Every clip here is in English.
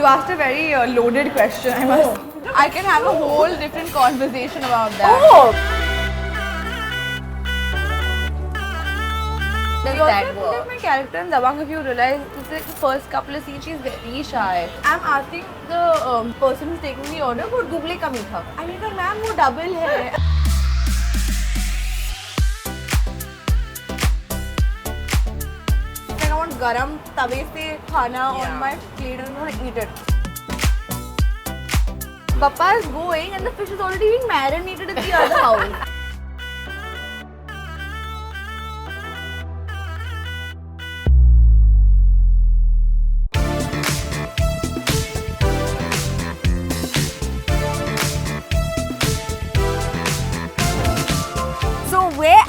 asked a very loaded question. I can have a whole different conversation about that. Oh! You also feel like my character in Dabangg, if you realize, it's like the first couple of scenes, she's very shy. I'm asking the person who's taking the order, वो दुबले का मीठा. I mean, ma'am, वो double है. Like I want garam tawe se khana on my plate and I want to eat it. Papa is going and the fish is already being marinated in the other house.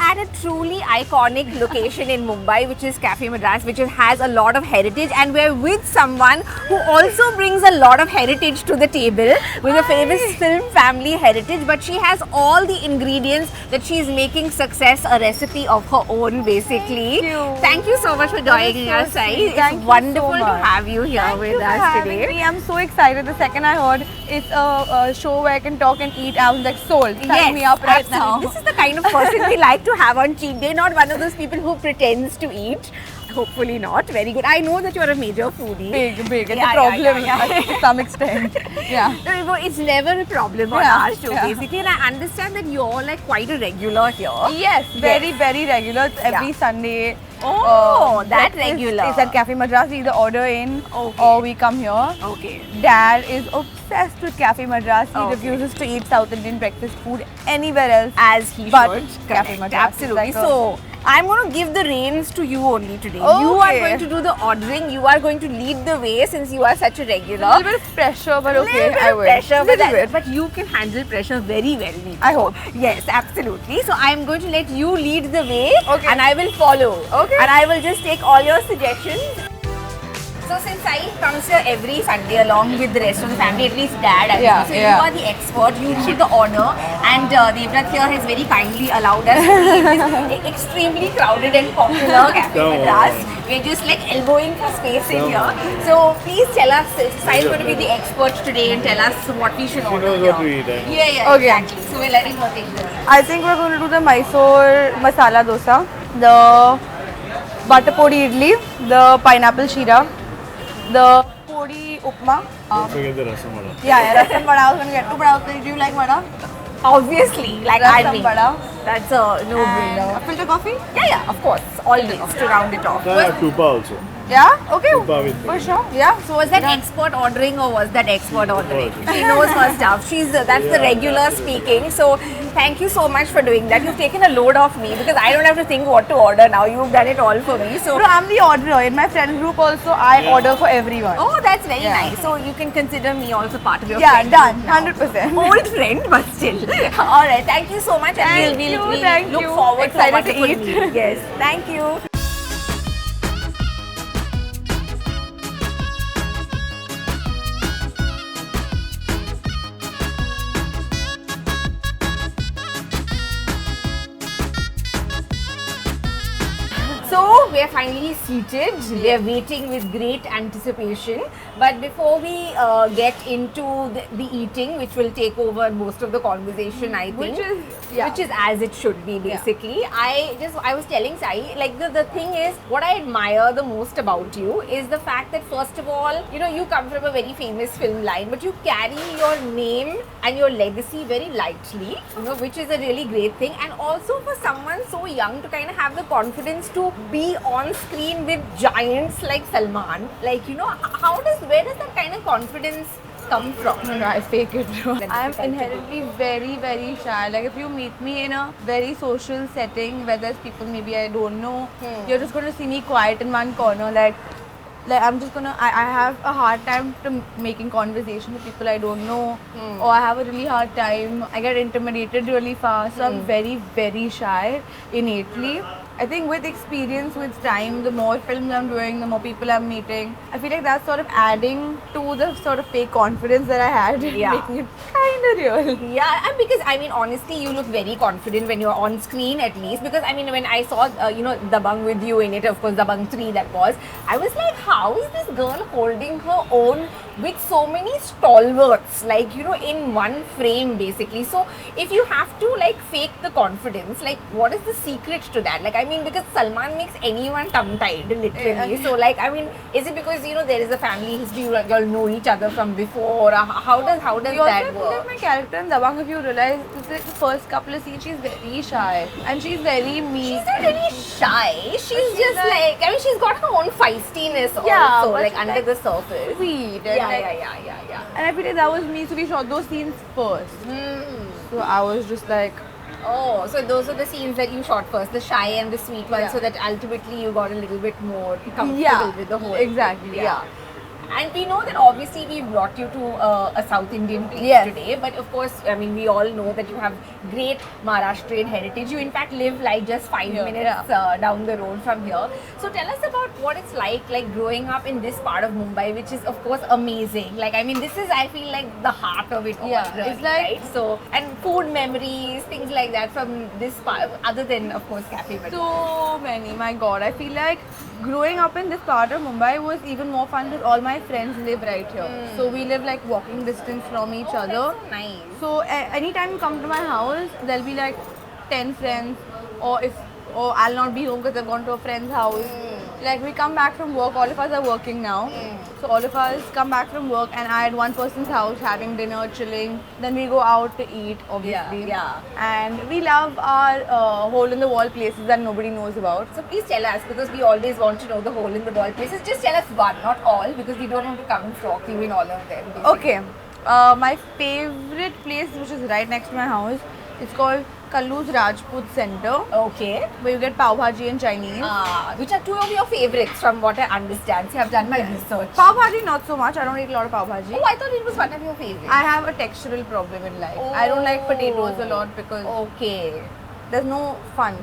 At a truly iconic location in Mumbai, which is Cafe Madras, which has a lot of heritage, and we're with someone who also brings a lot of heritage to the table with a famous film family heritage, but she has all the ingredients that she's making success a recipe of her own, basically. Thank you so much for joining us, Sai. It's wonderful to have you here with us today. I'm so excited. The second I heard it's a show where I can talk and eat, I was like, sold. Sign me up right now. This is the kind of person we like to have on cheat day, not one of those people who pretends to eat. Hopefully not. Very good. I know that you're a major foodie. Big. It's a problem to some extent. Yeah. No, it's never a problem on our show, basically. And I understand that you're like quite a regular here. Yes, very regular. It's every Sunday. Oh, that regular. It's at Cafe Madras. We either order in or we come here. Okay. Dad is obsessed with Cafe Madras. He refuses to eat South Indian breakfast food anywhere else. As he but should. Cafe Madras. Absolutely. Like so, I'm going to give the reins to you only today. Okay. You are going to do the ordering. You are going to lead the way since you are such a regular. A little bit of pressure, but okay, I will. But you can handle pressure very well. I hope. Yes, absolutely. So I'm going to let you lead the way, and I will follow. Okay. And I will just take all your suggestions. So since I comes here every Sunday along with the rest of the family, at least Dad, so you are the expert, you lead the order, and Devrat here has very kindly allowed us to be in this extremely crowded and popular Cafe Madras. We're just like elbowing for space in here. So please tell us, Sai is going to be the expert today and tell us what we should order knows here. what to eat, eh? Yeah, Okay. exactly. So we're letting her take the lead. I think we're going to do the Mysore masala dosa, the butter podi idli, the pineapple sheera, the podi upma. Don't forget the rasam vada. Yeah, rasam vada. I was going to get to, but I was thinking, do you like vada? Obviously, like Rasam vada. That's a no-brainer. Filter coffee? Yeah, of course. Always to round it off. I have tupa also. Yeah? Okay. Tupa with For sure. Yeah. So was that expert ordering or was that expert ordering? She knows her stuff. That's the regular speaking. So thank you so much for doing that. You've taken a load off me because I don't have to think what to order now. You've done it all for me. So Bro, I'm the orderer. In my friend group also, I order for everyone. oh, that's very nice. So you can consider me also part of your Yeah, friend done. group now. 100%. Old friend, but still. All right. Thank you so much. Thank and you, we'll thank look you. forward Excited to to a eat. wonderful meal. Yes. Thank you. So we are finally seated. We are waiting with great anticipation. But before we get into the eating, which will take over most of the conversation, I think, which is as it should be basically. I was telling Sai, like the thing is, what I admire the most about you is the fact that first of all, you come from a very famous film line, but you carry your name and your legacy very lightly, which is a really great thing. And also for someone so young to kind of have the confidence to be on screen with giants like Salman, where does that kind of confidence come from? No, I fake it. I'm inherently very shy. Like if you meet me in a very social setting where there's people maybe I don't know, you're just going to see me quiet in one corner. Like I'm just gonna. I have a hard time to making conversation with people I don't know, or I have a really hard time. I get intimidated really fast. So I'm very shy innately. I think with experience, with time, the more films I'm doing, the more people I'm meeting, I feel like that's sort of adding to the sort of fake confidence that I had, Yeah. making it kind of real. Yeah, and because I mean, honestly, you look very confident when you're on screen, at least. Because I mean, when I saw Dabangg with you in it, of course, Dabangg 3 that was, I was like, how is this girl holding her own with so many stalwarts, like in one frame, basically? So if you have to like fake the confidence, like what is the secret to that? Like, I mean, because Salman makes anyone tongue-tied, literally. So like, I mean, is it because there is a family history, you all know each other from before, or how does You also that feel work? like my character in Dabangg, if you realize, the first couple of scenes, she's very shy and she's very meek. She's not really shy. She's just like, I mean, she's got her own feistiness Yeah, also, but like she's under like the surface. sweet. And Yeah, like, yeah. And I feel like that was me, so we shot those scenes first. So I was just like, Oh, so those are the scenes that you shot first, the shy and the sweet ones, Yeah. so that ultimately you got a little bit more comfortable Yeah, with the whole exactly, thing. yeah. And we know that obviously we brought you to a South Indian place Yes. today, but of course, I mean, we all know that you have great Maharashtrian heritage. You in fact live like just 5 Yeah. minutes down the road from here. So tell us about what it's like growing up in this part of Mumbai, which is of course amazing. Like, I mean, this is, I feel like, the heart of it all. Yeah, really, it's like- right? So, and food memories, things like that from this part, other than of course Cafe Madras. so many. My God, I feel like growing up in this part of Mumbai was even more fun because all my friends live right here. So we live like walking distance from each Oh, other. that's so nice. So anytime you come to my house, there'll be like 10 friends, or I'll not be home because I've gone to a friend's house. Like we come back from work, all of us are working now. So all of us come back from work and I at one person's house having dinner, chilling. Then we go out to eat, obviously. Yeah. And we love our hole in the wall places that nobody knows about. So please tell us, because we always want to know the hole in the wall places. Just tell us one, not all, because we don't want to come and shock you in all of them. basically. Okay, my favorite place, which is right next to my house, it's called Kallu's Rajput Center, Okay. where you get pav bhaji and Chinese. Which are two of your favorites from what I understand. So I've done my research. Pav bhaji not so much. I don't eat a lot of pav bhaji. Oh, I thought it was one of your favorites. I have a textural problem in life. I don't like potatoes a lot because Okay. there's no fun.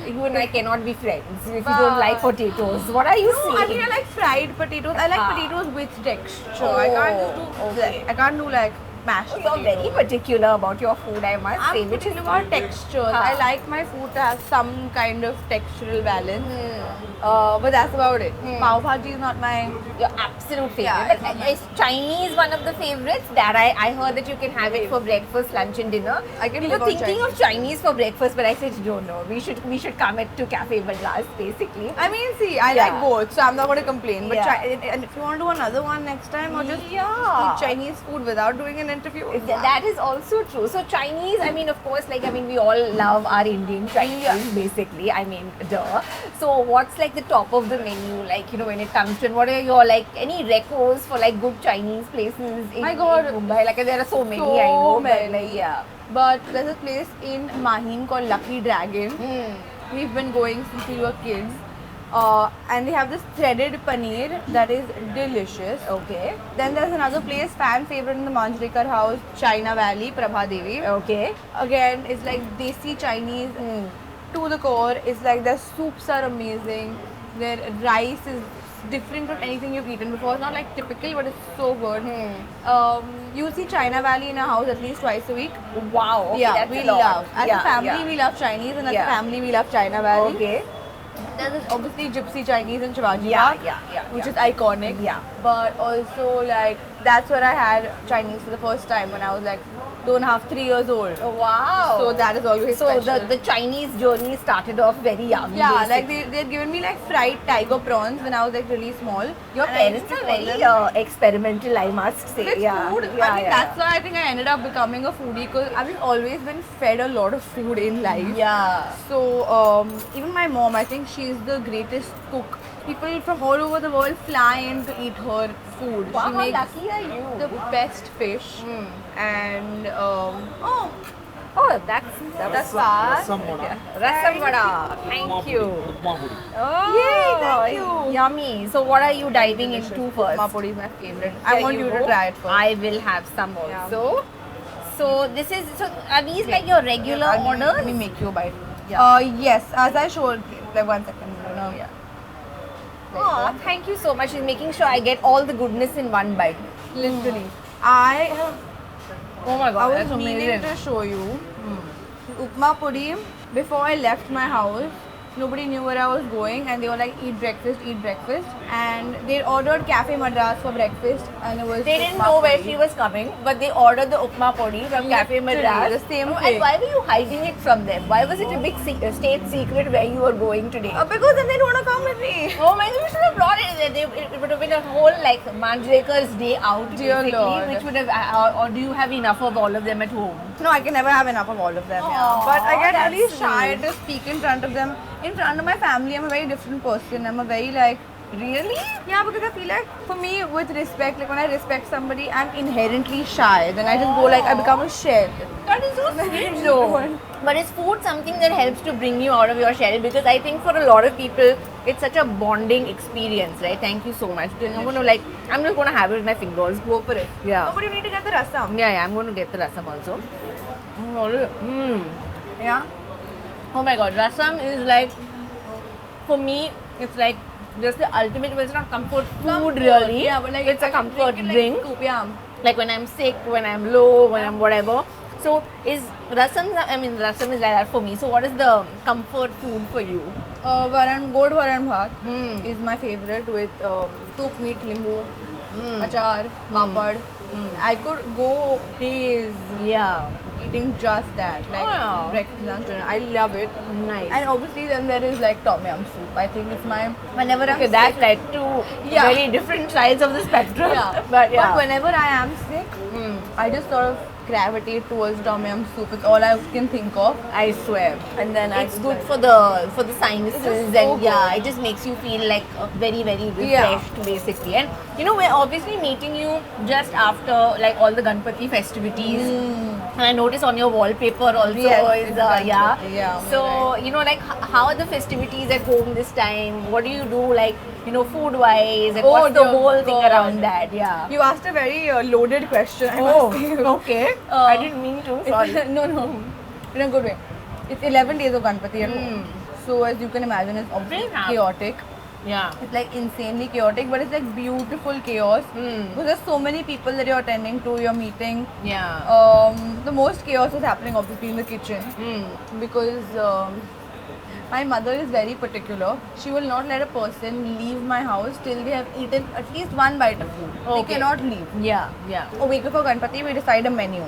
You and I cannot be friends if you But- don't like potatoes. What are you No, saying? I mean I like fried potatoes. I like potatoes with texture. I can't just do okay. I can't do like mashed You're potatoes. very particular about your food, I must say. I'm Which is particular about textures. I like my food to have some kind of textural balance. But that's about it. Pav bhaji is not my. your absolute favorite. Yeah, But it's not my- is Chinese one of the favorites? That I heard that you can have it for breakfast, lunch, and dinner. I can We live were on thinking of Chinese for breakfast, but I said no. We should come to Cafe Madras basically. I mean, see, I Yeah. like both, so I'm not going to complain. But Yeah. and if you want to do another one next time, or just Yeah. eat Chinese food without doing an interview, That is also true. So Chinese, I mean, of course, like I mean, we all love our Indian Chinese, basically. I mean, duh. So what's like the top of the menu, like when it comes to, and what are your like any recos for like good Chinese places in, My God. in Mumbai? Like there are so many, So I know, but many. like yeah. But there's a place in Mahim called Lucky Dragon. We've been going since we were kids. And they have this threaded paneer that is delicious. Okay. Then there's another place, fan favorite in the Manjrekar house, China Valley, Prabha Devi. Okay. Again, it's like desi Chinese to the core. It's like their soups are amazing. Their rice is different from anything you've eaten before. It's not like typical, but it's so good. You'll see China Valley in our house at least twice a week. Wow. Okay, Yeah, that's we a lot. love. As Yeah, a family, yeah. we love Chinese, and as Yeah. a family, we love China Valley. Okay. There's this obviously Gypsy Chinese in Shivaji Yeah, Park, yeah, which yeah. is iconic. Yeah. But also, like, that's where I had Chinese for the first time when I was like 2.5, 3 years old. Wow. So that is always So special. the Chinese journey started off very young. Yeah, basically. like they'd given me like fried tiger prawns when I was like really small. Your And I used parents to are call very them- experimental, I must say. with yeah. food. Yeah, I mean, yeah. that's why I think I ended up becoming a foodie because I've always been fed a lot of food in life. Yeah. So even my mom, I think she's the greatest cook. People from all over the world fly in to eat her food. Wow, she how makes lucky are you? the best fish, and oh, that's fast. Rasam vada. Rasam vada. Thank you. Upma puri. Oh, Yay, thank you. Yummy. So what are you diving into first? Upma puri is my favorite. I There want you to go. try it first. I will have some Yeah. also. So are these like your regular Let orders? me make you a bite. Yeah. Yes, as I showed, Like 1 second. No, yeah. Oh, thank you so much. She's making sure I get all the goodness in one bite. Literally. I have. Oh my I god, was that's meaning amazing. to show you. Upma puri. Before I left my house, nobody knew where I was going, and they were like, eat breakfast, and they ordered Cafe Madras for breakfast, and it was. They didn't upma know where puri. she was coming, but they ordered the upma podi from Cafe Literally, Madras. the same Oh, thing. and why were you hiding it from them? Why was it a big state secret where you were going today? Because then they don't want to come with me. Oh my god, you should have brought it. It would have been a whole like Manjrekar's day out, Dear basically, Lord. which would have. Or do you have enough of all of them at home? No, I can never have enough of all of them. Yeah. Aw, But I get that's really shy sweet. to speak in front of them. In front of my family, I'm a very different person. I'm a very like. Really? Yeah, because I feel like for me, with respect, like when I respect somebody, I'm inherently shy. Then I just go like I become a shell. That is so sweet though. But is food something that helps to bring you out of your shell? Because I think for a lot of people, it's such a bonding experience, right? Thank you so much. I'm just gonna have it with my fingers. Go for it. Yeah. No, but you need to get the rasam. Yeah, I'm going to get the rasam also. Yeah. Oh my god, rasam is like, for me, it's like just the ultimate, well, it's not comfort food really. Yeah, but like it's a I can comfort drink it like drink. scoop, yeah. Like when I'm sick, when I'm low, when I'm whatever. So is rasam, I mean rasam is like that for me. So what is the comfort food for you? Gold varan bhat Hmm. is my favorite with soup, meat, limbu, achar, papad. I could go days Yeah. eating just that, like Oh. breakfast, lunch, dinner. I love it. Nice. And obviously, then there is like tom yum soup. I think it's my whenever I'm Okay, sick. that's like two Yeah. very different sides of the spectrum. Yeah. But yeah. But whenever I am sick, I just sort of gravitate towards tom yum soup. It's all I can think of. I swear. And then It's good for the sinuses so and good. yeah, it just makes you feel like very very refreshed basically. And you know, we're obviously meeting you just after like all the Ganpati festivities. And I notice on your wallpaper also Yes, is it's Ganpati, yeah, So you know, like how are the festivities at home this time? What do you do, like you know, food wise, and what's the dear whole thing God. around that? Yeah. You asked a very loaded question. I Oh, must say. okay. I didn't mean to. Sorry. no, in a good way. It's 11 days of Ganpati at home. So as you can imagine, it's obviously Very nice. chaotic. Yeah. It's like insanely chaotic, but it's like beautiful chaos. Because there's so many people that you're attending to, you're meeting. Yeah. The most chaos is happening obviously in the kitchen. Because my mother is very particular. She will not let a person leave my house till they have eaten at least one bite of food. They Okay. cannot leave. Yeah. Yeah. A week before Ganpati, we decide a menu.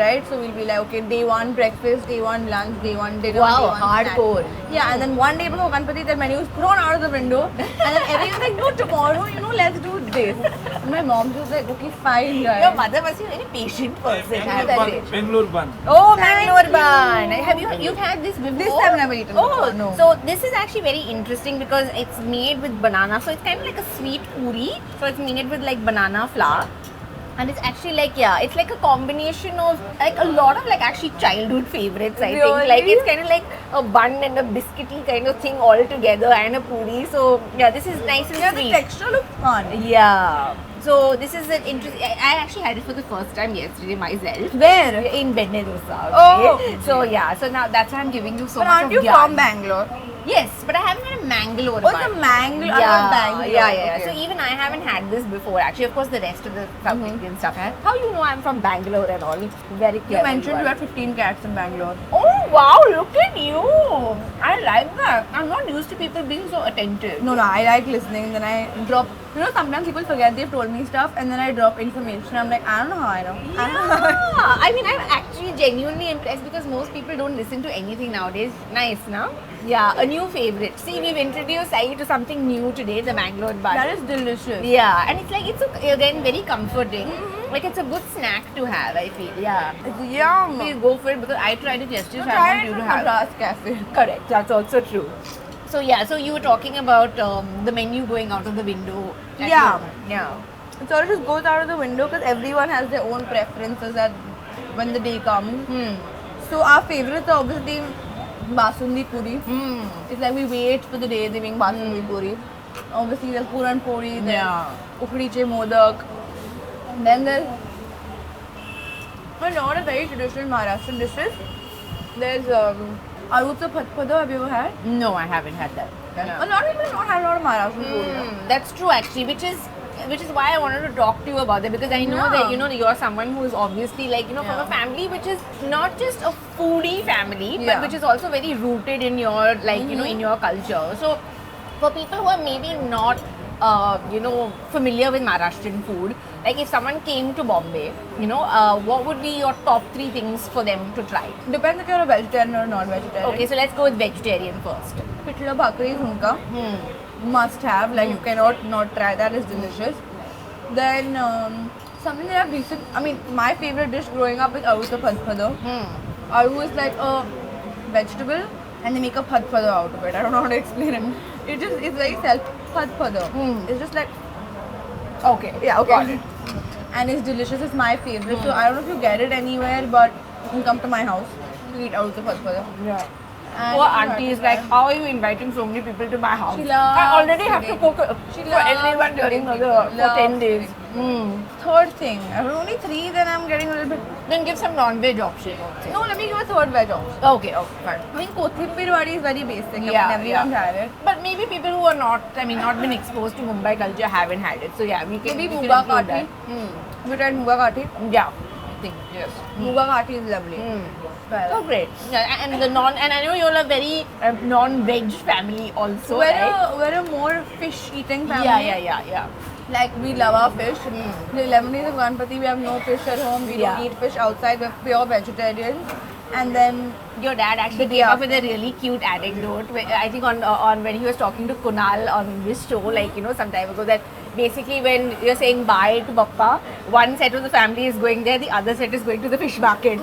Right? So we'll be like, okay, day one breakfast, day one lunch, day one dinner. Wow, day one hardcore. snack. Yeah, and then one day before Ganpati, the menu is thrown out of the window. And then everyone's like, no, tomorrow, let's do this. And my mom was like, okay, fine, guys. Your mother must be a very patient person. I have to say. Bangalore bun. Oh, Bangalore bun. Have you've had this before? This I've never eaten Oh, before, no. so this is actually very interesting because it's made with banana. So it's kind of like a sweet puri. So it's made with like banana flour. And it's actually like, yeah, it's like a combination of like a lot of like actually childhood favorites, I think. Like Really? it's kind of like a bun and a biscuity kind of thing all together and a puri. So yeah, this is nice and Yeah, the sweet. texture looks fun. Yeah. So this is an interesting. I actually had it for the first time yesterday myself. Where? In Benedusa. Oh. Okay? So yeah. So now that's why I'm giving you so But much aren't of you yarn. from Bangalore? Yes, but I haven't had a Mangalore Oh, bun. the Bangalore. Yeah, Bangalore. yeah. Okay. So even I haven't had this before. Actually, of course, the rest of the South Indian stuff. How you know I'm from Bangalore and all? Very clear. You mentioned you had 15 cats in Bangalore. Oh wow! Look at you. I like that. I'm not used to people being so attentive. No, I like listening. Then I drop. Sometimes people forget they've told me stuff, and then I drop information. I'm like, I don't know how I know. Yeah. I mean, I'm actually genuinely impressed because most people don't listen to anything nowadays. Nice, no? Yeah, a new favorite. See, we've introduced Sai to something new today, the Mangalore bun. That is delicious. Yeah, and it's like, again very comforting. Like, it's a good snack to have, I feel. Yeah. It's yum. Please go for it because I tried it yesterday, so I Try want it you to from have it. Madras Cafe. Correct, that's also true. So, yeah, so you were talking about the menu going out of the window. at Yeah. home. Yeah. It sort of just goes out of the window because everyone has their own preferences when the day comes. So our favorites are obviously Basundi Puri. It's like we wait for the day they make Basundi Puri. Obviously there's Puran Puri, there's Yeah. Ukdiche Modak. Then there's a lot of very traditional Maharashtrian dishes. There's Arutha Patpada, have you ever had? No, I haven't had that. A lot of people have not had a lot of Maharashtrian food. No? That's true, actually, which is why I wanted to talk to you about that, because I know that you're someone who is obviously from a family which is not just a foodie family, but which is also very rooted in your in your culture. So for people who are maybe not familiar with Maharashtrian food, like if someone came to Bombay, what would be your top 3 things for them to try? Depends if you're a vegetarian or non-vegetarian. Okay, so let's go with vegetarian first. Pitla bhakri hunka. Must have, like you cannot not try that, is delicious. Then something that I've recent, I mean my favorite dish growing up is Arutha Patpada. Aru is like a vegetable and they make a patpada out of it. I don't know how to explain it. It's very self-patpada. It's just like, Okay, yeah, got it. And it's delicious, it's my favorite. So I don't know if you get it anywhere, but you can come to my house to eat Arutha Patpada. Yeah. And Poor auntie is like, how are you inviting so many people to my house? She loves I already have to eating. cook She for loves everyone during eating. for 10 Loves days. eating. Third thing, I have only 3, then I'm getting a little bit. Then give some non-veg option. No, let me give a third veg option. Okay, fine. I mean, Kothimbir wadi is very basic. Yeah, I mean, everyone's had it. But maybe people who are not been exposed to Mumbai culture haven't had it. So yeah, we can Maybe we can Muga include Kathi. that. We tried Muga Kathi. Yeah, I think yes. Muga Kathi is lovely. Oh great! Yeah, and and I know you're a very non-veg family also, right? We're a more fish-eating family. Yeah. Like, we love our fish. The 11 days of Ganpati, we have no fish at home. We don't eat fish outside. We're pure vegetarians. And then your dad actually came up with a really cute anecdote. I think on when he was talking to Kunal on this show, some time ago, that basically when you're saying bye to Bappa, one set of the family is going there, the other set is going to the fish market.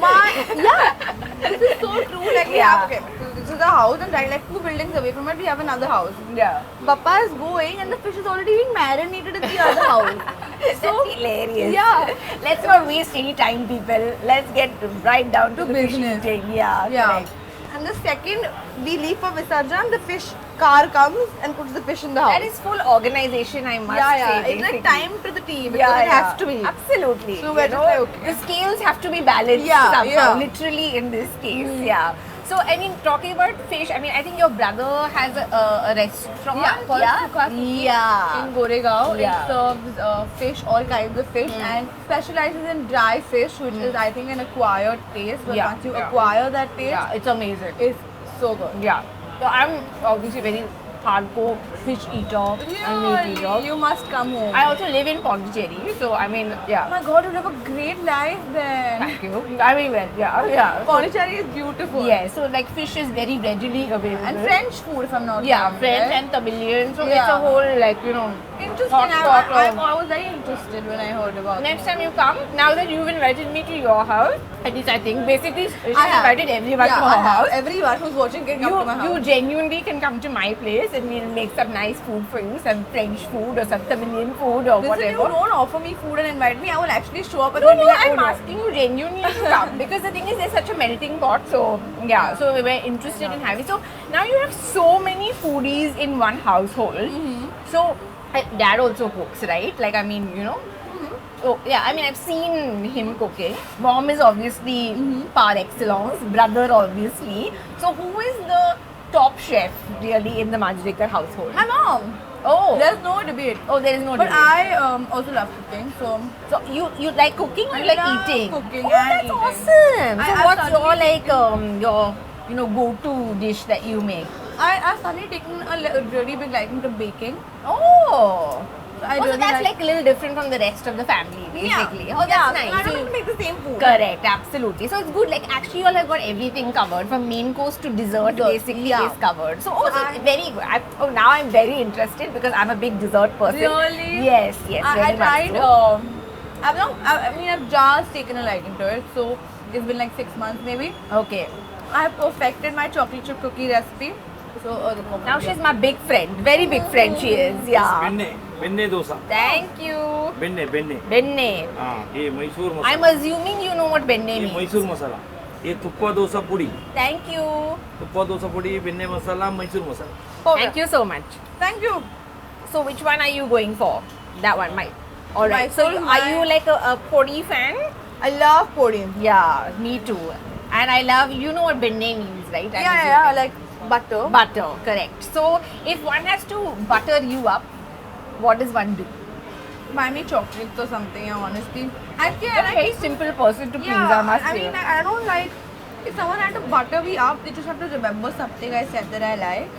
This is so true. Like, we have, okay, this is the house, and right, like 2 buildings away from it, we have another house. Yeah. Papa is going, and the fish is already being marinated in the other house. That's hilarious. Yeah. Let's not waste any time, people. Let's get right down to the business. fish eating. Yeah. Correct. And the second we leave for Visarjan, the fish car comes and puts the fish in the house. That is full organization, I must say. It's like basically. time to the tea because it has to be. Absolutely. So we're just like, okay. The scales have to be balanced somehow, literally in this case. Yeah. So, I mean, talking about fish, I mean, I think your brother has a restaurant. Called Sukha Suki in Goregaon. Yeah. It serves fish, all kinds of fish, and specializes in dry fish, which is, I think, an acquired taste. But once you acquire that taste, it's amazing. it's so good. Yeah. So, I'm obviously very hardcore fish eater and meat eater. You must come home. I also live in Pondicherry, so I mean, Oh my God, you have a great life there. Thank you. I mean, well, yeah. Pondicherry is beautiful. Yeah, so like fish is very readily available. And French food, if I'm not wrong. Yeah, French right? and Tamilian. So it's Yeah. a whole Interesting. hot pot of- I was very interested when I heard about Next time you come, now that you've invited me to your house, at least I think basically she's I have. invited everyone to I her have. house. Everyone who's watching can come to my You house. genuinely can come to my place and we'll make some nice food for you, some French food or some Tamilian food or Listen, whatever. you don't offer me food and invite me, I will actually show up and No, be like, I'm oh, asking you genuinely to come because the thing is there's such a melting pot. So yeah, so we were interested in having. So now you have so many foodies in one household. So dad also cooks, right? Like I mean, Oh yeah, I mean I've seen him cooking. Mom is obviously par excellence. Brother obviously. So who is the top chef really in the Majrikar household? My mom. Oh, There's no debate. oh, there is no But debate. I also love cooking, so So you like cooking or I you like love eating? cooking Oh, and that's eating. awesome. So I've what's your suddenly your go-to dish that you make? I've suddenly taken a really big liking to baking. Oh. So I So really that's like a little different from the rest of the family, basically. Oh, that's yeah, nice. I don't So- have to make the same food. Correct, absolutely. So it's good. Like actually, you all have got everything covered from main course to dessert. Dessert, Basically, yeah. is covered. So also I- very good. Now I'm very interested because I'm a big dessert person. Really? Yes, I very much tried. so. I've just taken a liking to it, so it's been like 6 months maybe. Okay. I have perfected my chocolate chip cookie recipe. So Now she's my big friend. Very big friend she is. Yeah. ಬೆಣ್ಣೆ dosa Thank you. ಬೆಣ್ಣೆ Benne. ಈ Mysuru I'm masala assuming you know what benne ಈ means. Mysuru masala ಈ ತುಪ್ಪ ದೋಸೆ ಪುಡಿ Thank you. ತುಪ್ಪ ದೋಸೆ ಪುಡಿ ಬೆಣ್ಣೆ masala Mysuru masala Thank you so much. Thank you. So which one are you going for? That one, Mike. Alright. So Mysore, are you like a Podi fan? I love podi. Yeah, me too. And I love, you know what benne means, right? I'm Yeah, assuming. like butter. Butter, correct. So if one has to butter you up, what does one do? Buy me chocolates or something, honestly. Actually, You're I a very like. simple person to please, Yeah, I must I say. mean, I don't like. If someone had to butter me up, they just have to remember something I said that I like.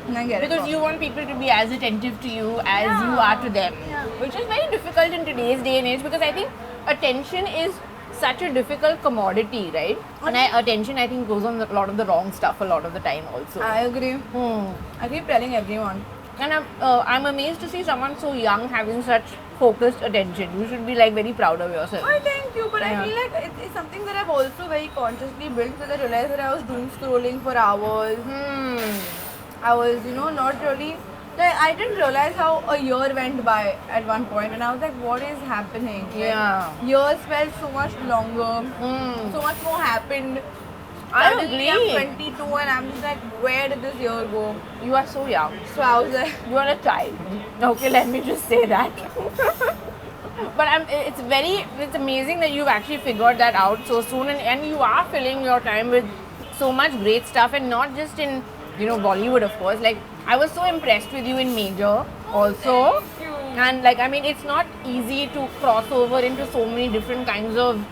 And I get it. Because you want people to be as attentive to you as you Yeah. are to them, Yeah. which is very difficult in today's day and age, because I think attention is such a difficult commodity, right? And attention, I think, goes on a lot of the wrong stuff a lot of the time also. I agree. Hmm. I keep telling everyone. And I'm amazed to see someone so young having such focused attention. You should be like very proud of yourself. Oh, thank you, but Yeah. I feel like it's something that I've also very consciously built because I realized that I was doom scrolling for hours. I was, not really. Like, I didn't realize how a year went by at one point, and I was like, what is happening? Like, Yeah. years felt so much longer, Hmm. so much more happened. I Suddenly agree. I'm 22 and I'm just like, where did this year go? You are so young. So I was like, You are a child. Okay, let me just say that. But it's amazing that you've actually figured that out so soon, and you are filling your time with so much great stuff, and not just in Bollywood, of course. Like, I was so impressed with you in Major also. And like, I mean, it's not easy to cross over into so many different kinds of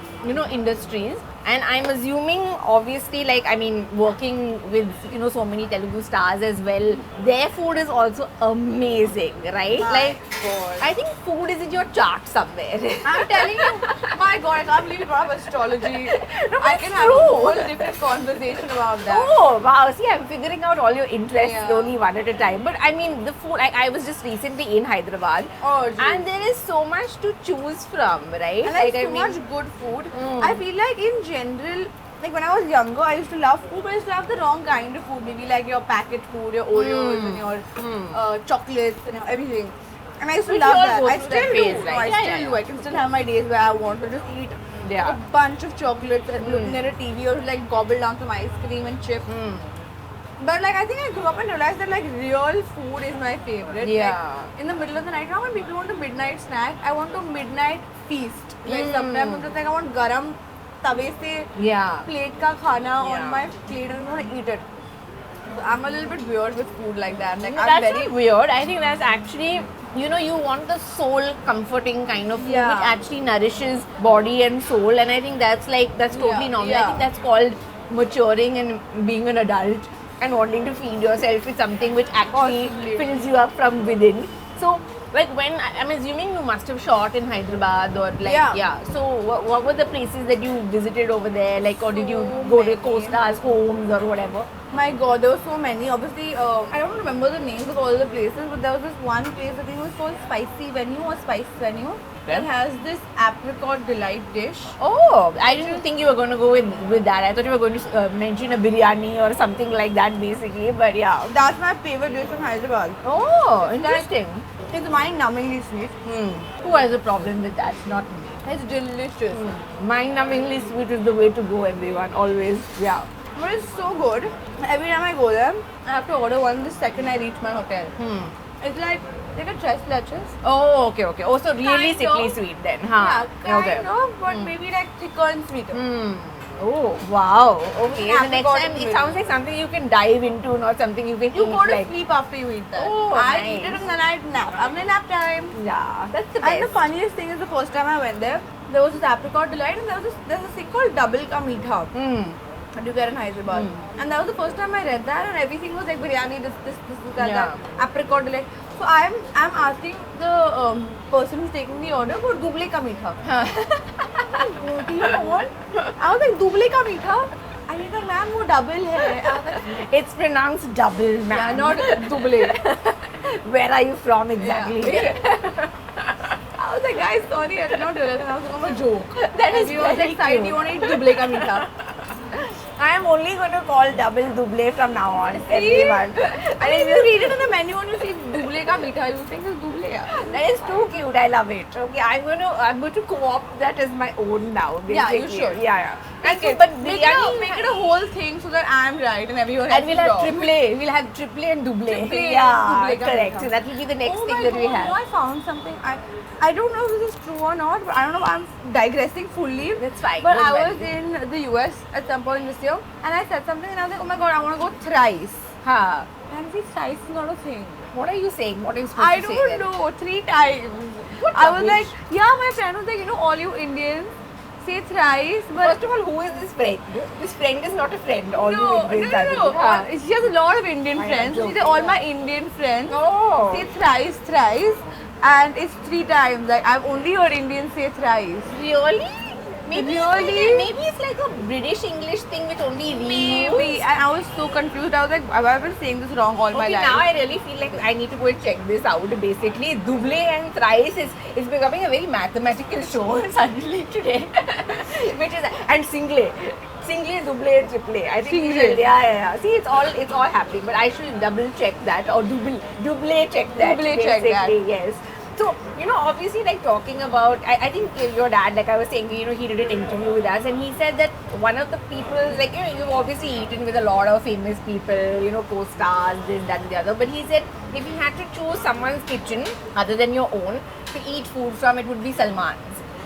industries. And I'm assuming, obviously, like, I mean, working with so many Telugu stars as well, their food is also amazing, right? Like, God. I think food is in your chart somewhere. I'm telling you, my God, I can't believe you brought up astrology. No, I it's can have true. a whole different conversation about that. Oh wow! See, I'm figuring out all your interests Yeah. slowly, one at a time. But I mean, the food. I was just recently in Hyderabad, Oh, geez. and there is so much to choose from, right? And like I so mean, much good food. Mm. I feel like in general, like when I was younger, I used to love food, but I used to have the wrong kind of food. Maybe like your packet food, your Oreos, and your chocolates, and everything. And I used to Which love all that. goes I through still that do. phase, No, right? I Yeah, still yeah, do. I can still have my days where I want to just eat Yeah. a bunch of chocolates and looking at a TV or like gobble down some ice cream and chips. But like I think I grew up and realized that like real food is my favorite. Yeah. Like, in the middle of the night, now when people want a midnight snack, I want a midnight feast. Like sometimes I'm just like I want garam tawe se yeah. plate ka khana Yeah. on my plate and I want to eat it. So I'm a little bit weird with food like that. Like No, I'm that's very not weird. I think that's actually, you want the soul comforting kind of food, Yeah. which actually nourishes body and soul. And I think that's totally Yeah, normal. I yeah. think that's called maturing and being an adult and wanting to feed yourself with something which actually Possibly. fills you up from within. So, like, I'm assuming you must have shot in Hyderabad or like, Yeah. So, what were the places that you visited over there? Like, or did you So go to many. co-stars' homes or whatever? My God, there were so many. Obviously, I don't remember the names of all the places, but there was this one place I think it was called Spicy Venue or Spice Venue. Yeah. It has this apricot delight dish. Oh, I didn't think you were going to go with that. I thought you were going to mention a biryani or something like that, basically. But yeah. That's my favorite dish from Hyderabad. Oh, interesting. It's mind-numbingly sweet. Who has a problem with that? Not me. It's delicious. Mind-numbingly sweet is the way to go, everyone. Always. Yeah. But it's so good. Every time I go there, I have to order one the second I reach my hotel. It's like a tres leches. Oh, okay. Oh, so really Kind sickly of. sweet then, Yeah, huh? kind of, but maybe like thicker and sweeter. Oh, wow. Okay. An The next apricot time, in it the sounds like something you can dive into, not something you can You eat go to like. sleep after you eat that. Oh, I nice. eat it and then I nap. I'm in nap time. Yeah, that's the best. And the funniest thing is the first time I went there was this apricot delight and there's this thing called double ka meetha that you get in Hyderabad. And that was the first time I read that and everything was like biryani, this, that, apricot delight. So I'm asking the person who's taking the order for double ka meetha. Do you know what? I was like, double ka meetha? And he's like, ma'am, wo double hai. I was like, It's pronounced double, yeah, man. not double. Where are you from exactly? I was like, guys, sorry, I did not realize. And I was like, oh, a joke. That is And he was very like, Sai, cute. do you want to eat double ka meetha? I am only going to call double double from now on, See? everyone. And if you read it on the menu and you see double ka meetha, you think it's double. That is too cute. I love it. Okay, I'm going to co-opt that as my own now. Yeah, you basically. should. Yeah. Make And it, but make biryani, it a whole thing so that I'm right and everyone else and we'll is have wrong. triple. We'll have triple and double. Triple and Yeah, double. correct. So that will be the next Oh thing my that we God, have. You know, I found something. I don't know if this is true or not, but I don't know if I'm digressing fully. That's fine. But Don't I worry. was in the US at some point this year and I said something and I was like, oh my god, I want to go thrice. Huh. And see, thrice is not a thing. What are you saying? What are you supposed I to say don't then? know, 3 times. What I was rubbish. like, yeah, my friend was like, you know, all you Indians say thrice, but First of all, who is this friend? This friend is not a friend. All you no, Indians no, are no, doing. Huh. She has a lot of Indian I am friends. She joking, said all yeah. my Indian friends Oh. say thrice, and it's 3 times. Like I've only heard Indians say thrice. Really? Really? Maybe it's like a British English thing which only we Maybe, use. and I was so confused. I was like, I've been saying this wrong all my Okay, life. now I really feel like I need to go and check this out. Basically, double and thrice is becoming a very mathematical show suddenly today. Which is and single, double, triple. I think we Single. should, yeah. See, it's all happening. But I should double check that or double check that. Double check that. basically, yes. So, obviously, like talking about, I think your dad, like I was saying, he did an interview with us and he said that one of the people, like, you've obviously eaten with a lot of famous people, co-stars, this, that, and the other. But he said if you had to choose someone's kitchen other than your own to eat food from, it would be Salman's.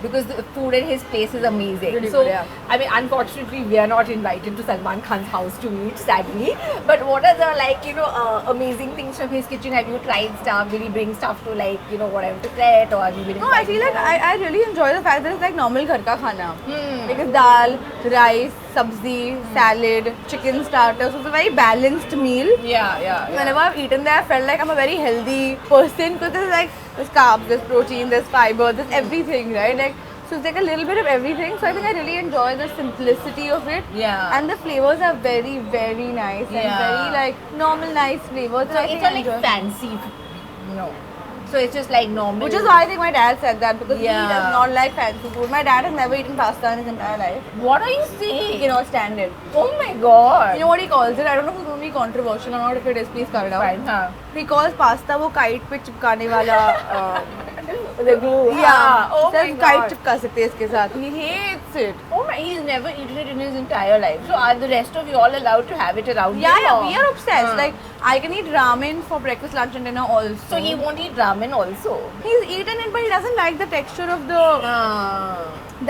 Because the food at his place is amazing. Really So, good, yeah. I mean, unfortunately, we are not invited to Salman Khan's house to eat, sadly. But what are the, amazing things from his kitchen? Have you tried stuff? Will he bring stuff to, whatever to set? Or have you been No, I feel like invited? I really enjoy the fact that it's like normal ghar ka khana. Hmm. Like it's dal, rice, sabzi, salad, chicken starter. So it's a very balanced meal. Yeah. Whenever I've eaten there, I felt like I'm a very healthy person because there's carbs, there's protein, there's fiber, there's everything, right? Like, so it's like a little bit of everything. So I think I really enjoy the simplicity of it. Yeah. And the flavors are very, very nice and Yeah. very normal, nice flavors. So I it's think not I like enjoy. fancy. No. So it's just like normal. Which is why I think my dad said that because he Yeah. does not like fancy food. My dad has never eaten pasta in his entire life. What are you He saying? cannot stand it. Oh my god. You know what he calls it? I don't know if it's going to be controversial or not. If it is, please cut it out. Fine, huh? He calls pasta वो kite पे चिपकाने वाला The glue. yeah. Oh my सिर्फ kite god. चिपका सकते हैं इसके साथ. He hates it. Oh my, he's never eaten it in his entire life. So are the rest of you all allowed to have it around Yeah, you? yeah, or- we are obsessed. Huh. Like I can eat ramen for breakfast, lunch, and dinner also. So he won't eat ramen also. He's eaten it, but he doesn't like the texture of the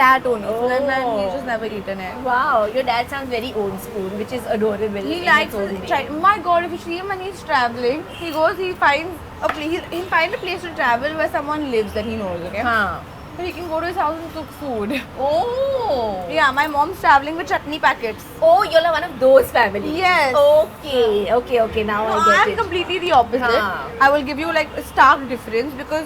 that only. So then Oh. he's just never eaten it. Wow, your dad sounds very old school, which is adorable. He in likes its own way. try. My God, if you see him when he's traveling, he goes, he finds a place. He'll find a place to travel where someone lives that he knows. Okay, Huh. so he can go to his house and cook food. Oh. Yeah, my mom's traveling with chutney packets. Oh, you're like one of those families. Yes. Okay. Now No, I get I'm it. completely the opposite. Huh. I will give you like a stark difference because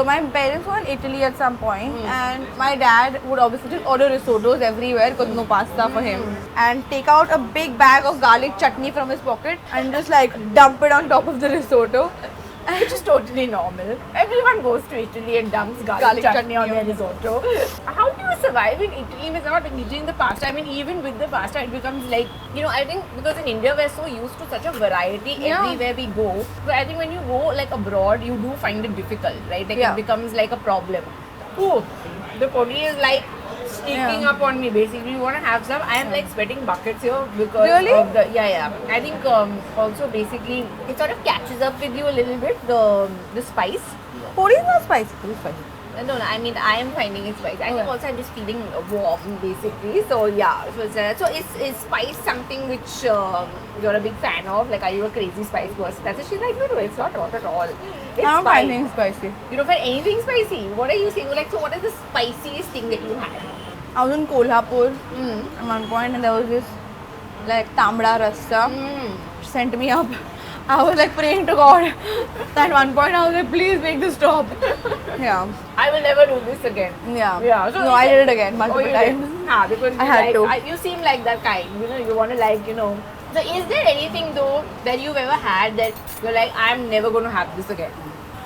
my parents were in Italy at some point and my dad would obviously just order risottos everywhere because no pasta for him and take out a big bag of garlic chutney from his pocket and just like dump it on top of the risotto. Which is totally normal. Everyone goes to Italy and dumps garlic chutney on their risotto. How do you survive in Italy without eating the pasta? I mean, even with the pasta, it becomes like, I think because in India we're so used to such a variety Yeah. everywhere we go. But I think when you go like abroad, you do find it difficult, right? Like Yeah. it becomes like a problem. Oh, the pony is like sneaking Yeah. up on me. Basically, you want to have some. I am like sweating buckets here because Really? of the yeah. I think also basically it sort of catches up with you a little bit the spice. Puri is not spicy. Puri is spicy. No, I mean I am finding it spicy. I think Okay. also I'm just feeling warm basically. So yeah, so is spice something which you're a big fan of? Like, are you a crazy spice person? That's what she's like. No, it's not at all. It's I don't spice. find things spicy. You don't find anything spicy. What are you saying? Like, so what is the spiciest thing that you had? I was in Kolhapur at one point and there was this like tamda rasta sent me up. I was like praying to God. At one point I was like, please make this stop. Yeah. I will never do this again. Yeah. Yeah, so no, you I said- did it again multiple you times. did? Nah, because I you had like, to. you seem like that kind. You want to So is there anything though that you've ever had that you're like, I'm never going to have this again?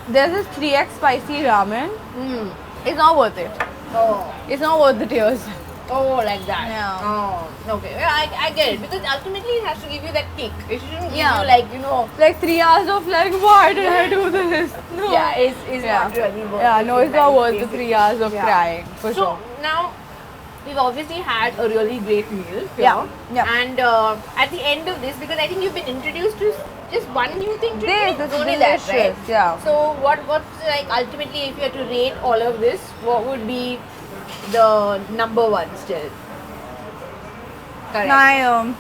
There's this 3x spicy ramen. It's not worth it. Oh. It's not worth the tears. Oh, like that. Yeah. Oh, okay. Yeah, I get it because ultimately it has to give you that kick. It shouldn't give Yeah. you like Like 3 hours of like, why did I do this? No. yeah, it's not really worth Yeah, it no, in it's not many worth the cases. 3 hours of Yeah. crying, for So sure. now we've obviously had a really great meal. Yeah, yeah. And at the end of this, because I think you've been introduced to just one new thing today. This is only delicious, that, right? yeah. So what's like ultimately, if you had to rate all of this, what would be the number one still? Correct. My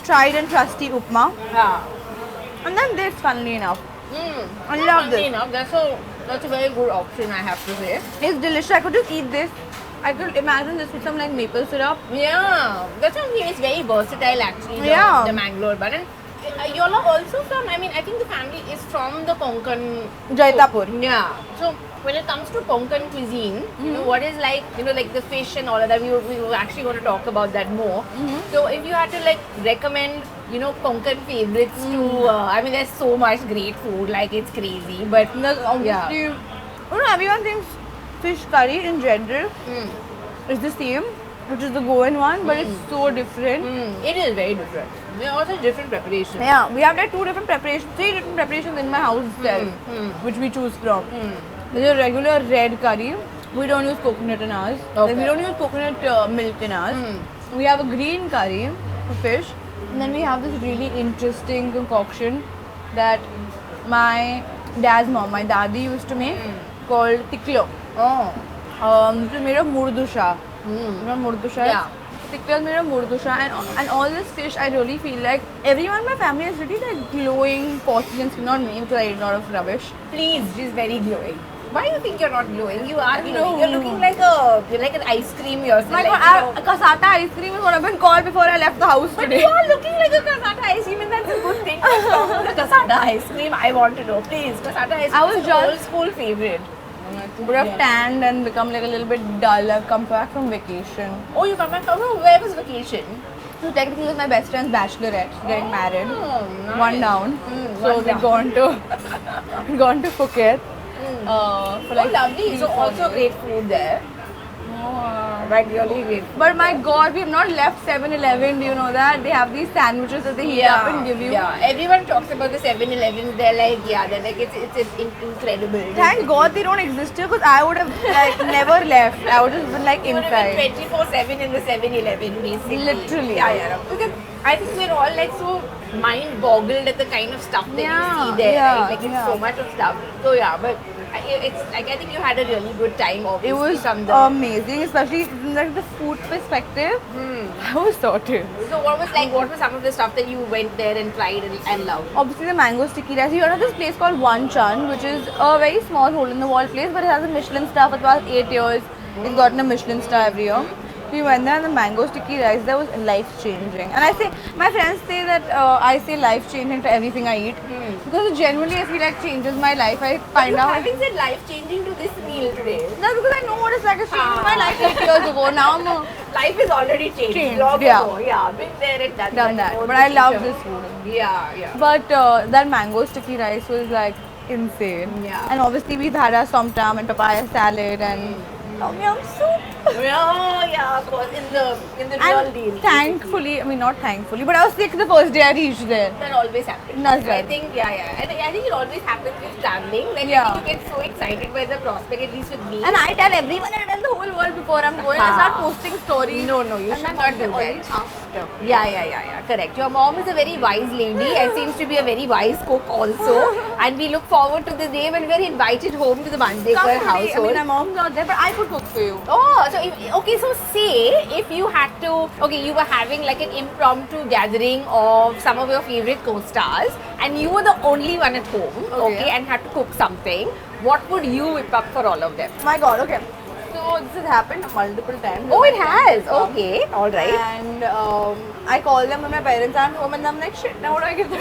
tried and trusty upma. Yeah. And then this, funnily enough. I love Funnily this. enough, that's a very good option, I have to say. It's delicious. I could just eat this. I could imagine this with some like maple syrup. Yeah, that's something. It's very versatile actually. Yeah. The Mangalore bun. And you all are also from. I mean, I think the family is from the Konkan. Jaitapur. Yeah. So when it comes to Konkan cuisine, you know what is like, like the fish and all of that. We were actually going to talk about that more. So if you had to like recommend, Konkan favorites to, I mean, there's so much great food. Like it's crazy, but Obviously, everyone thinks fish curry in general is the same, which is the Goan one, but it's so different. It is very different. There are also different preparations. Yeah, we have like 2 different preparations, 3 different preparations in my house itself, which we choose from. There's a regular red curry. We don't use coconut in ours. Okay. Then we don't use coconut milk in ours. We have a green curry for fish. And then we have this really interesting concoction that my dad's mom, my dadi used to make called tiklo. Oh. Which is made of murdusha. You know murdusha? Yeah. Tiklo is made of murdusha, and all this fish, I really feel like everyone in my family is really like glowing, porcelain skin, not me because I eat a lot of rubbish. Please, she's very glowing. Why do you think you're not glowing? You are glowing. No. You're looking like an ice cream yourself. My like, God, Kasata ice cream is what I've been called before I left the house but today. you are looking like a Kasata ice cream, and that's a good thing. What's wrong with the Kasata ice cream? I want to know. Please, Kasata ice cream I was is an just- old school favorite. Would have tanned and become like a little bit dull. I've come back from vacation. Oh, you come back from where was vacation? So technically it was my best friend's bachelorette getting married. Oh, nice. One down. So one we've down. gone to Phuket. For like Oh, lovely. 3, So 4 also days. great food there. But really great. But my God, we have not left 7-Eleven. Do you know that? They have these sandwiches that they heat up and give you. Yeah, everyone talks about the 7-Elevens. They're like, it's incredible. Thank God they don't exist here because I would have like never left. I would have been like You would have inside. been 24/7 in the 7-Eleven, basically. Literally. Yeah. Because I think we're all like so mind boggled at the kind of stuff that you Yeah, see there, yeah, right? Like it's yeah. so much of stuff. So yeah, but it's like I think you had a really good time. It Obviously, was from the. amazing, especially from like the food perspective. I was sorted. So what was some of the stuff that you went there and tried and loved? Obviously, the mango sticky rice. We went to this place called One Chun, which is a very small hole in the wall place, but it has a Michelin star for the past 8 years. It's gotten a Michelin star every year. We went there and the mango sticky rice there was life changing. And I say, my friends say that I say life changing to everything I eat because generally I feel like changes my life. I find You out. haven't said life changing to this meal today. That's because I know what it's like. It's changed my life 8 years ago. Now I'm Life is already changed. Long yeah. ago. Yeah, been there and done done that. No But I love future. this food. Yeah. But that mango sticky rice was like insane. Yeah. And obviously we've had our somtam and papaya salad and tom yum soup. Yeah, of course, in the real And deal. thankfully, I mean not thankfully, but I was sick the first day I reached there. That always happens. That's I right. think, yeah. I think it always happens with traveling. Like, Yeah. I think you get so excited by the prospect, at least with me. And I tell everyone, I tell the whole world before I'm going. I start posting stories. No, you And should my not mom do only that. after. Yeah, correct. Your mom is a very wise lady and seems to be a very wise cook also. And we look forward to the day when we're invited home to the Bandekar Come today. I household. mean, my mom's not there, but I could cook for you. Oh, so say if you had to, you were having like an impromptu gathering of some of your favorite co-stars and you were the only one at home, Okay. and had to cook something, what would you whip up for all of them? My God, okay. So this has happened multiple times. Oh, it has. Okay, all right. And I call them when my parents aren't home and I'm like, shit, now what do I give them?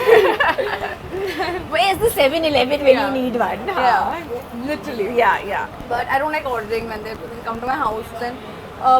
Where's the 7-Eleven when Yeah. you need one? Yeah, literally. Yeah. But I don't like ordering when they come to my house. Then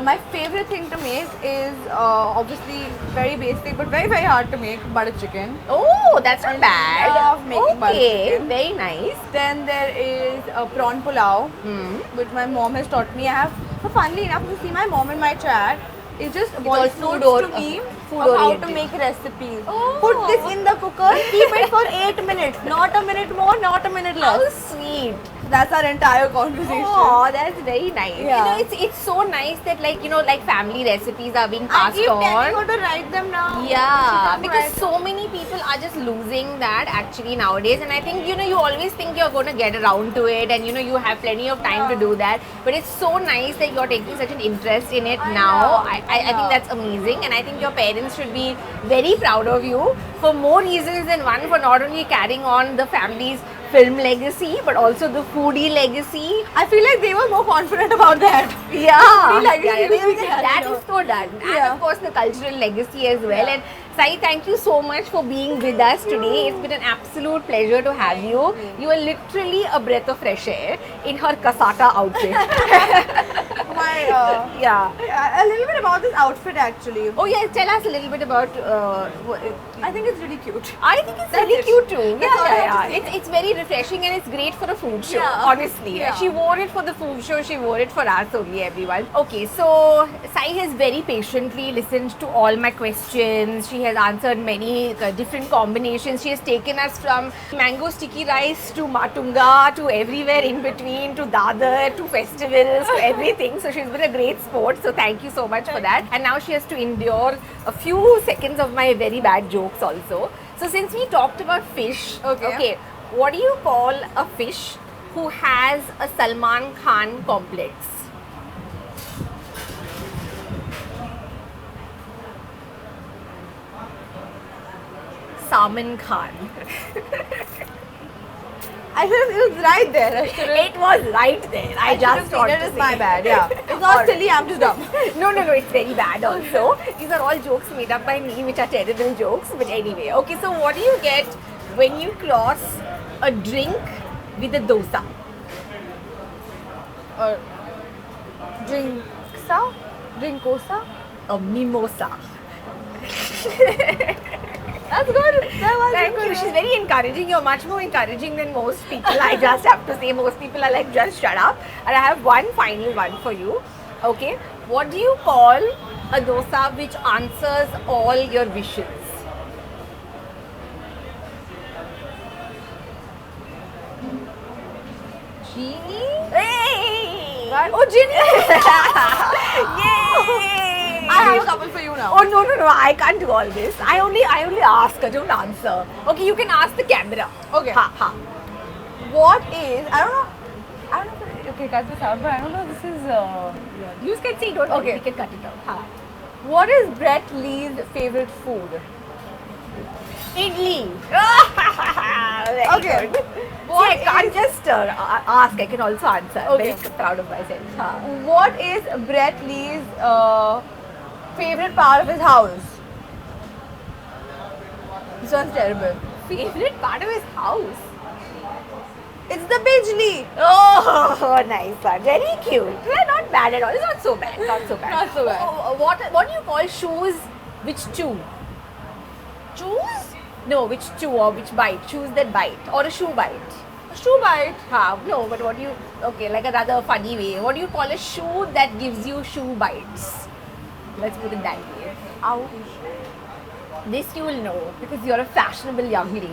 my favorite thing to make is obviously very basic but very hard to make, butter chicken. Oh, that's not bad. love making butter Okay, chicken. very nice. Then there is prawn pulao, Hmm. which my mom has taught me. I have So funnily enough, if you see my mom in my chat, it's just all voice food notes or- to me food of how to oriented. make recipes. Oh. Put this in the cooker, keep it for 8 minutes, not a minute more, not a minute How less. sweet. That's our entire conversation. Oh, that's very nice. Yeah. You know, it's so nice that like family recipes are being I passed keep telling on. her to write them now. Yeah, She because can't so many people are just losing that actually nowadays, and I think you always think you're going to get around to it, and you have plenty of time to do that. But it's so nice that you're taking such an interest in it I now. know, I I think know. that's amazing, and I think your parents should be very proud of you for more reasons than one, for not only carrying on the family's film legacy but also the foodie legacy. I feel like they were more confident about that. Yeah, legacy. that is so done. And Yeah. of course the cultural legacy as well. And Sai, thank you so much for being with us today. It's been an absolute pleasure to have you. You are literally a breath of fresh air in her kasata outfit. My, Yeah. a little bit about this outfit actually. Oh yeah, tell us a little bit about. I think it's really cute. I think it's That's really it. cute too. That's all I have to It's very refreshing and it's great for a food show. Yeah. Honestly, Yeah. she wore it for the food show. She wore it for us only, everyone. Okay, so Sai has very patiently listened to all my questions. She has answered many different combinations. She has taken us from mango sticky rice to Matunga to everywhere in between, to Dadar, to festivals, to everything. So she's been a great sport. So thank you so much for that. And now she has to endure a few seconds of my very bad jokes also. So since we talked about fish, okay, what do you call a fish who has a Salman Khan complex? Salman Khan. I should have, it was right there. I should have. It was right there. I just thought it to is say. my bad. Yeah, it's not Alright. silly. I'm just dumb. No, it's very bad also. These are all jokes made up by me, which are terrible jokes. But anyway, okay, so what do you get when you cross a drink with a dosa? Or drinkosa. A mimosa. That's good. That was Thank good. you. She's very encouraging. You're much more encouraging than most people. I just have to say, most people are like, just shut up. And I have one final one for you. Okay. What do you call a dosa which answers all your wishes? Genie. Hey! Right? Oh, Genie. Yay! I have a couple for you now. Oh no! I can't do all this. I only ask. I don't answer. Okay, you can ask the camera. Okay. Ha. What is? I don't know. If, okay, cut this out. But I don't know. If this is. You can see. Don't. Okay. We can cut it out. Ha. What is Brett Lee's favorite food? Idli. Very Okay. good. What See, I can't is- just ask. I can also answer. I'm Okay. very proud of myself. Ha. What is Brett Lee's favorite part of his house? This one's terrible. Favorite part of his house? It's the Bijli. Oh, nice one. Very cute. Yeah, not bad at all. It's not so bad. Not so bad. Not so bad. What do you call shoes which chew? Choose No, which chew or which bite? Shoes that bite or a shoe bite? a shoe bite. No, but what do you? Okay, like a rather funny way. What do you call a shoe that gives you shoe bites? Let's put it that way. Ouch. This you will know because you're a fashionable young lady.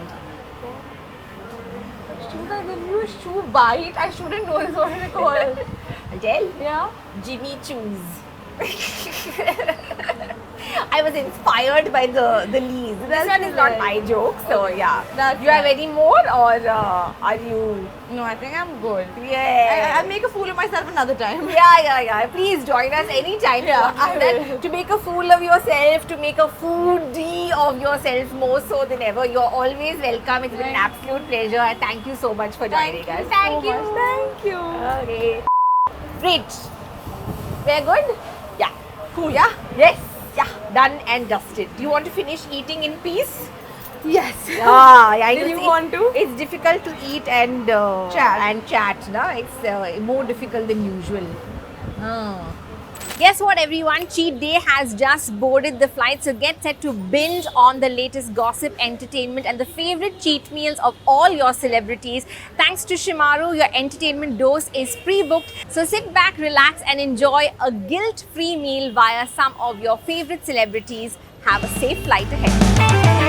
Shoes that give you a shoe bite. I shouldn't know this. What is it called? Tell Yeah. Jimmy Choos. I was inspired by the leaves. This That's one is not nice. my joke, so yeah. That's You have nice. any more, or are you? No, I think I'm good. Yeah. I'll make a fool of myself another time. Yeah. Please join us anytime. Yeah, you want to do I that. will. To make a fool of yourself, to make a foodie of yourself more so than ever. You're always welcome. It's been an absolute pleasure. And thank you so much for joining us. Thank you. Thank you. Okay. Great. We're good? Yeah. Cool. Yeah. Yes. Yeah. Done and dusted. Do you want to finish eating in peace? Yes. I Did know you it's- want to? It's difficult to eat and Chat. No? It's more difficult than usual. Guess what, everyone? Cheat Day has just boarded the flight, so get set to binge on the latest gossip, entertainment, and the favorite cheat meals of all your celebrities. Thanks to Shimaru, your entertainment dose is pre-booked. So sit back, relax, and enjoy a guilt-free meal via some of your favorite celebrities. Have a safe flight ahead.